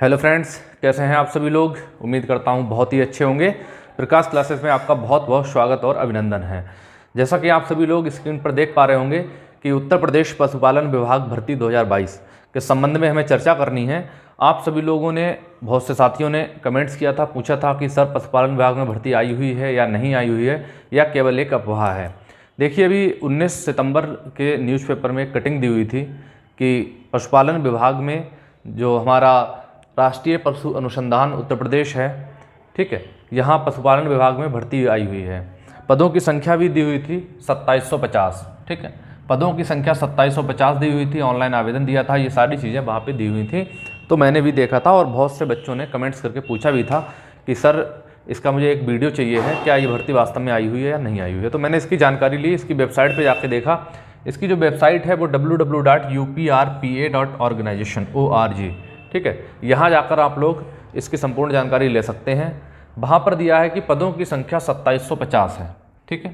Hello friends, कैसे हैं आप सभी लोग। उम्मीद करता हूं बहुत ही अच्छे होंगे। प्रकाश क्लासेस में आपका बहुत बहुत स्वागत और अभिनंदन है। जैसा कि आप सभी लोग स्क्रीन पर देख पा रहे होंगे कि उत्तर प्रदेश पशुपालन विभाग भर्ती 2022 के संबंध में हमें चर्चा करनी है। आप सभी लोगों ने, बहुत से साथियों ने कमेंट्स किया था, पूछा था कि सर पशुपालन विभाग में भर्ती आई हुई है या नहीं आई हुई है, या केवल एक अफवाह है। देखिए, अभी 19 सितंबर के न्यूज़पेपर में कटिंग दी हुई थी कि पशुपालन विभाग में जो हमारा राष्ट्रीय पशु अनुसंधान उत्तर प्रदेश है, ठीक है, यहाँ पशुपालन विभाग में भर्ती आई हुई है। पदों की संख्या भी दी हुई थी 2750, ठीक है, पदों की संख्या 2750 दी हुई थी। ऑनलाइन आवेदन दिया था, ये सारी चीज़ें वहाँ पे दी हुई थी। तो मैंने भी देखा था और बहुत से बच्चों ने कमेंट्स करके पूछा भी था कि सर इसका मुझे एक वीडियो चाहिए है, क्या ये भर्ती वास्तव में आई हुई है या नहीं आई हुई है। तो मैंने इसकी जानकारी ली, इसकी वेबसाइट पर जाके देखा। इसकी जो वेबसाइट है वो www.uprpa.organization.org, ठीक है, यहाँ जाकर आप लोग इसकी संपूर्ण जानकारी ले सकते हैं। वहाँ पर दिया है कि पदों की संख्या 2750 है, ठीक है,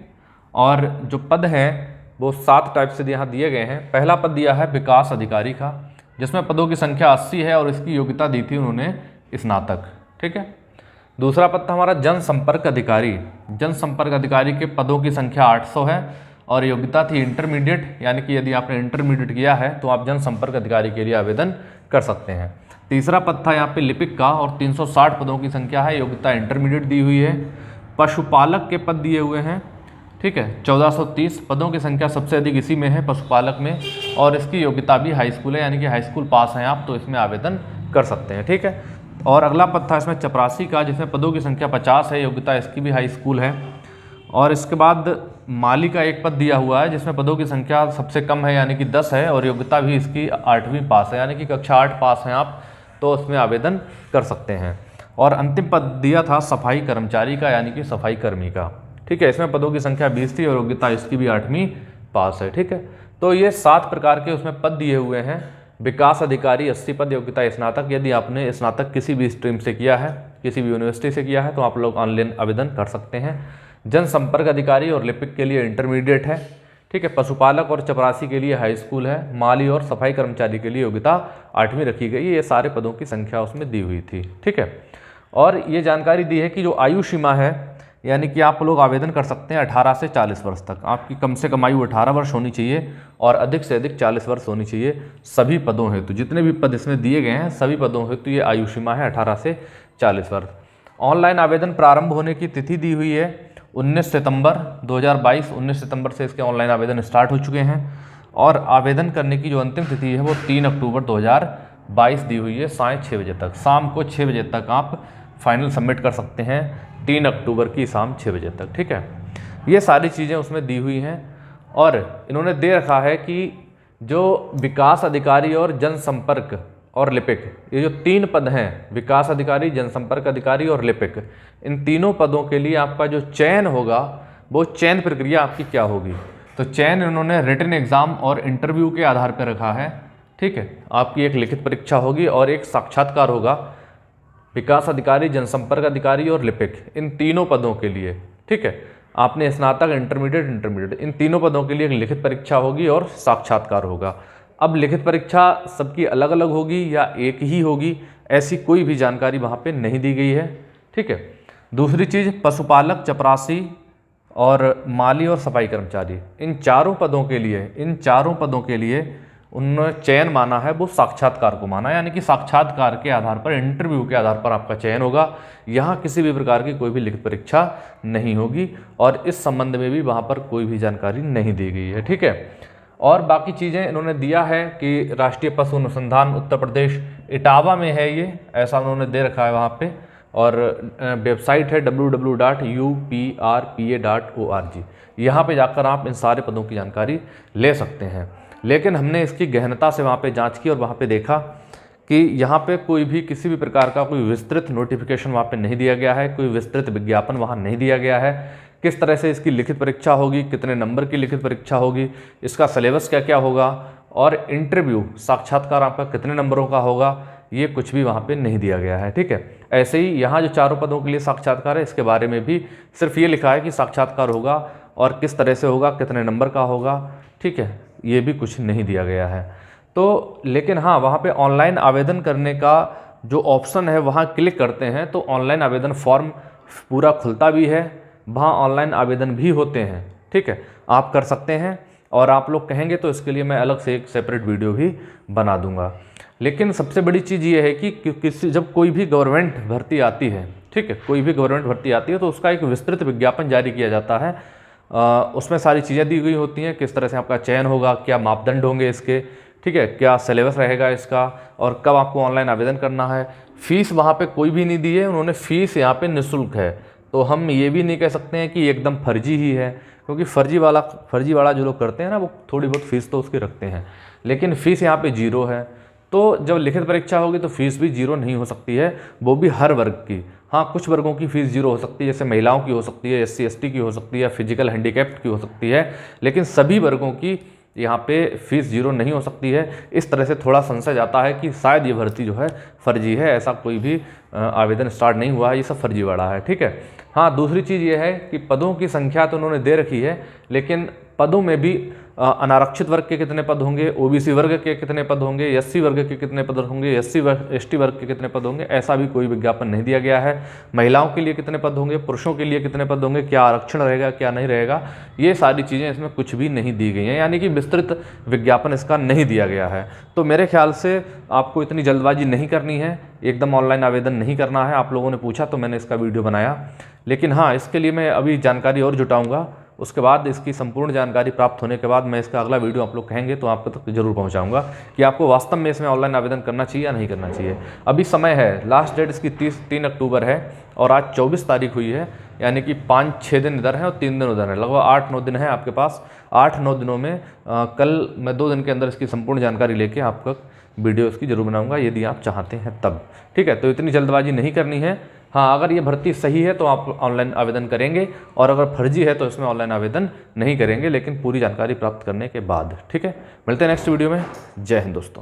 और जो पद हैं वो 7 टाइप से यहाँ दिए गए हैं। पहला पद दिया है विकास अधिकारी का, जिसमें पदों की संख्या 80 है और इसकी योग्यता दी थी उन्होंने स्नातक, ठीक है। दूसरा पद था हमारा जनसंपर्क अधिकारी। जनसंपर्क अधिकारी के पदों की संख्या 800 है और योग्यता थी इंटरमीडिएट, यानी कि यदि आपने इंटरमीडिएट किया है तो आप जनसंपर्क अधिकारी के लिए आवेदन कर सकते हैं। तीसरा पद था यहाँ पे लिपिक का और 360 पदों की संख्या है, योग्यता इंटरमीडिएट दी हुई है। पशुपालक के पद दिए हुए हैं, ठीक है, 1430 पदों की संख्या सबसे अधिक इसी में है, पशुपालक में, और इसकी योग्यता भी हाई स्कूल है, यानी कि हाई स्कूल पास हैं आप तो इसमें आवेदन कर सकते हैं, ठीक है। और अगला पद था इसमें चपरासी का, जिसमें पदों की संख्या 50 है, योग्यता इसकी भी हाई स्कूल है। और इसके बाद माली का एक पद दिया हुआ है, जिसमें पदों की संख्या सबसे कम है, यानी कि 10 है, और योग्यता भी इसकी 8वीं पास है, यानी कि कक्षा 8 पास हैं आप तो उसमें आवेदन कर सकते हैं। और अंतिम पद दिया था सफाई कर्मचारी का, यानी कि सफाई कर्मी का, ठीक है, इसमें पदों की संख्या 20 थी और योग्यता इसकी भी 8वीं पास है, ठीक है। तो ये 7 प्रकार के उसमें पद दिए हुए हैं। विकास अधिकारी 80 पद, योग्यता स्नातक। यदि आपने स्नातक किसी भी स्ट्रीम से किया है, किसी भी यूनिवर्सिटी से किया है, तो आप लोग ऑनलाइन आवेदन कर सकते हैं। जनसंपर्क अधिकारी और लिपिक के लिए इंटरमीडिएट है, ठीक है। पशुपालक और चपरासी के लिए हाई स्कूल है। माली और सफाई कर्मचारी के लिए योग्यता 8वीं रखी गई। ये सारे पदों की संख्या उसमें दी हुई थी, ठीक है। और ये जानकारी दी है कि जो आयु सीमा है, यानी कि आप लोग आवेदन कर सकते हैं 18 से 40 वर्ष तक। आपकी कम से कम आयु 18 वर्ष होनी चाहिए और अधिक से अधिक 40 वर्ष होनी चाहिए सभी पदों हेतु। जितने भी पद इसमें दिए गए हैं सभी पदों हेतु ये आयु सीमा है 18 से 40 वर्ष। ऑनलाइन आवेदन प्रारंभ होने की तिथि दी हुई है 19 सितंबर 2022। 19 सितंबर से इसके ऑनलाइन आवेदन स्टार्ट हो चुके हैं और आवेदन करने की जो अंतिम तिथि है वो 3 अक्टूबर 2022 दी हुई है, साय 6 बजे तक। शाम को 6 बजे तक आप फाइनल सबमिट कर सकते हैं, 3 अक्टूबर की शाम 6 बजे तक, ठीक है। ये सारी चीज़ें उसमें दी हुई हैं और इन्होंने दे रखा है कि जो विकास अधिकारी और जनसंपर्क और लिपिक, ये जो 3 पद हैं, विकास अधिकारी, जनसंपर्क अधिकारी और लिपिक, इन तीनों पदों के लिए आपका जो चयन होगा वो चयन प्रक्रिया आपकी क्या होगी। तो चयन इन्होंने रिटन एग्ज़ाम और इंटरव्यू के आधार पर रखा है, ठीक है। आपकी एक लिखित परीक्षा होगी और एक साक्षात्कार होगा। विकास अधिकारी, जनसंपर्क अधिकारी और लिपिक, इन तीनों पदों के लिए, ठीक है। आपने स्नातक, इंटरमीडिएट, इन तीनों पदों के लिए एक लिखित परीक्षा होगी और साक्षात्कार होगा। अब लिखित परीक्षा सबकी अलग अलग होगी या एक ही होगी, ऐसी कोई भी जानकारी वहाँ पे नहीं दी गई है, ठीक है। दूसरी चीज़, पशुपालक, चपरासी और माली और सफाई कर्मचारी, इन चारों पदों के लिए उन्होंने चयन माना है वो साक्षात्कार को माना, यानी कि साक्षात्कार के आधार पर, इंटरव्यू के आधार पर आपका चयन होगा। यहाँ किसी भी प्रकार की कोई भी लिखित परीक्षा नहीं होगी और इस संबंध में भी वहाँ पर कोई भी जानकारी नहीं दी गई है, ठीक है। और बाकी चीज़ें इन्होंने दिया है कि राष्ट्रीय पशु अनुसंधान उत्तर प्रदेश इटावा में है ये, ऐसा उन्होंने दे रखा है वहाँ पे। और वेबसाइट है www.uprpa.org। यहाँ पे जाकर आप इन सारे पदों की जानकारी ले सकते हैं। लेकिन हमने इसकी गहनता से वहाँ पे जांच की और वहाँ पे देखा कि यहाँ पे कोई भी किसी भी प्रकार का कोई विस्तृत नोटिफिकेशन वहाँ पे नहीं दिया गया है, कोई विस्तृत विज्ञापन वहाँ नहीं दिया गया है। किस तरह से इसकी लिखित परीक्षा होगी, कितने नंबर की लिखित परीक्षा होगी, इसका सिलेबस क्या क्या होगा और इंटरव्यू, साक्षात्कार आपका कितने नंबरों का होगा, ये कुछ भी वहाँ पे नहीं दिया गया है, ठीक है। ऐसे ही यहाँ जो चारों पदों के लिए साक्षात्कार है, इसके बारे में भी सिर्फ ये लिखा है कि साक्षात्कार होगा और किस तरह से होगा, कितने नंबर का होगा, ठीक है, ये भी कुछ नहीं दिया गया है। तो लेकिन हाँ, वहाँ पे ऑनलाइन आवेदन करने का जो ऑप्शन है वहाँ क्लिक करते हैं तो ऑनलाइन आवेदन फॉर्म पूरा खुलता भी है, वहाँ ऑनलाइन आवेदन भी होते हैं। ठीक है, आप कर सकते हैं, और आप लोग कहेंगे तो इसके लिए मैं अलग से एक सेपरेट वीडियो भी बना दूंगा। लेकिन सबसे बड़ी चीज़ ये है कि जब कोई भी गवर्नमेंट भर्ती आती है, ठीक है, कोई भी गवर्नमेंट भर्ती आती है तो उसका एक विस्तृत विज्ञापन जारी किया जाता है। उसमें सारी चीज़ें दी गई होती हैं, किस तरह से आपका चयन होगा, क्या मापदंड होंगे इसके, ठीक है, क्या सिलेबस रहेगा इसका, और कब आपको ऑनलाइन आवेदन करना है। फीस वहाँ पे कोई भी नहीं दी है उन्होंने, फीस यहाँ पे निःशुल्क है। तो हम ये भी नहीं कह सकते हैं कि एकदम फर्जी ही है, क्योंकि फर्जी वाला जो लोग करते हैं ना, वो थोड़ी बहुत फीस तो उसकी रखते हैं, लेकिन फ़ीस यहाँ पे 0 है। तो जब लिखित परीक्षा होगी तो फीस भी 0 नहीं हो सकती है, वो भी हर वर्ग की। हाँ, कुछ वर्गों की फ़ीस 0 हो सकती है, जैसे महिलाओं की हो सकती है, SC ST की हो सकती है, फिजिकल हैंडीकैप्ड की हो सकती है, लेकिन सभी वर्गों की यहाँ पे फीस 0 नहीं हो सकती है। इस तरह से थोड़ा संशय जाता है कि शायद ये भर्ती जो है फर्जी है। ऐसा कोई भी आवेदन स्टार्ट नहीं हुआ है, ये सब फर्जीवाड़ा है। ठीक है, हाँ, दूसरी चीज़ ये है कि पदों की संख्या तो उन्होंने दे रखी है, लेकिन पदों में भी अनारक्षित वर्ग के कितने पद होंगे, OBC वर्ग के कितने पद होंगे, SC वर्ग के कितने पद होंगे, SC वर्ग ST वर्ग के कितने पद होंगे, ऐसा भी कोई विज्ञापन नहीं दिया गया है। महिलाओं के लिए कितने पद होंगे, पुरुषों के लिए कितने पद होंगे, क्या आरक्षण रहेगा, क्या नहीं रहेगा, ये सारी चीज़ें इसमें कुछ भी नहीं दी गई हैं, यानी कि विस्तृत विज्ञापन इसका नहीं दिया गया है। तो मेरे ख्याल से आपको इतनी जल्दबाजी नहीं करनी है, एकदम ऑनलाइन आवेदन नहीं करना है। आप लोगों ने पूछा तो मैंने इसका वीडियो बनाया, लेकिन हाँ, इसके लिए मैं अभी जानकारी और जुटाऊंगा। उसके बाद इसकी संपूर्ण जानकारी प्राप्त होने के बाद मैं इसका अगला वीडियो आप लोग कहेंगे तो आपको तक जरूर पहुंचाऊंगा कि आपको वास्तव में इसमें ऑनलाइन आवेदन करना चाहिए या नहीं करना चाहिए। अभी समय है, लास्ट डेट इसकी 3 अक्टूबर है और आज 24 तारीख हुई है, यानी कि 5-6 दिन इधर हैं और 3 दिन उधर हैं, लगभग 8-9 दिन है आपके पास। 8-9 दिनों में कल मैं 2 दिन के अंदर इसकी संपूर्ण जानकारी लेके आप तक वीडियो इसकी जरूर बनाऊंगा, यदि आप चाहते हैं तब। ठीक है, तो इतनी जल्दबाजी नहीं करनी है। हाँ, अगर ये भर्ती सही है तो आप ऑनलाइन आवेदन करेंगे, और अगर फर्जी है तो इसमें ऑनलाइन आवेदन नहीं करेंगे, लेकिन पूरी जानकारी प्राप्त करने के बाद। ठीक है, मिलते हैं नेक्स्ट वीडियो में। जय हिंद दोस्तों।